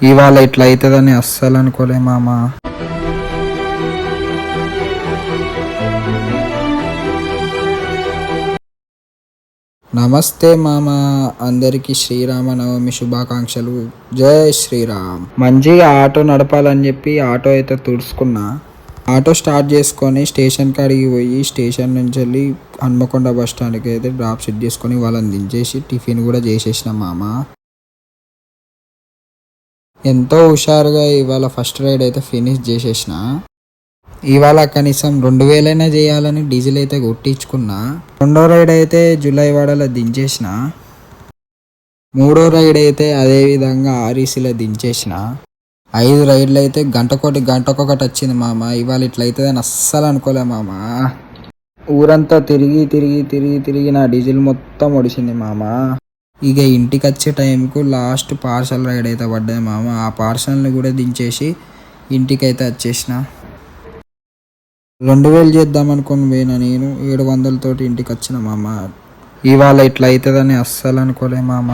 ఇవాళ ఇట్లా అవుతుందని అస్సలు అనుకోలే మామ. నమస్తే మామ, అందరికీ శ్రీరామనవమి శుభాకాంక్షలు. జై శ్రీరామ్. మంచిగా ఆటో నడపాలని చెప్పి ఆటో అయితే తుడుచుకున్నా. ఆటో స్టార్ట్ చేసుకొని స్టేషన్ కాడికి పోయి స్టేషన్ నుంచి వెళ్ళి హన్మకొండ బస్ స్టాండ్కి అయితే డ్రాప్ సెట్ చేసుకొని వాళ్ళని దించేసి టిఫిన్ కూడా చేసేసిన మామ. ఎంతో హుషారుగా ఇవాళ ఫస్ట్ రైడ్ అయితే ఫినిష్ చేసేసిన. ఇవాళ కనీసం 2000 చేయాలని డీజిల్ అయితే కొట్టించుకున్నా. రెండో రైడ్ అయితే జూలై వాడలో దించేసిన. మూడో రైడ్ అయితే అదే విధంగా ఆర్ఈసీలో దించేసిన. 5 రైడ్లు అయితే గంటకొకటి వచ్చింది మామ. ఇవాళ ఇట్లయితుందని అస్సలు అనుకోలే మామ. ఊరంతా తిరిగి నా డీజిల్ మొత్తం ఒడిసింది మామ. ఇక ఇంటికి వచ్చే టైంకు లాస్ట్ పార్సల్ రైడ్ అయితే పడ్డాయి మామ. ఆ పార్సల్ని కూడా దించేసి ఇంటికైతే వచ్చేసిన. 2000 చేద్దాం అనుకుని పోయినా నేను 700 తోటి ఇంటికి వచ్చిన మామ. ఇవాళ ఇట్లా అవుతుందని అస్సలు అనుకోలే మామ.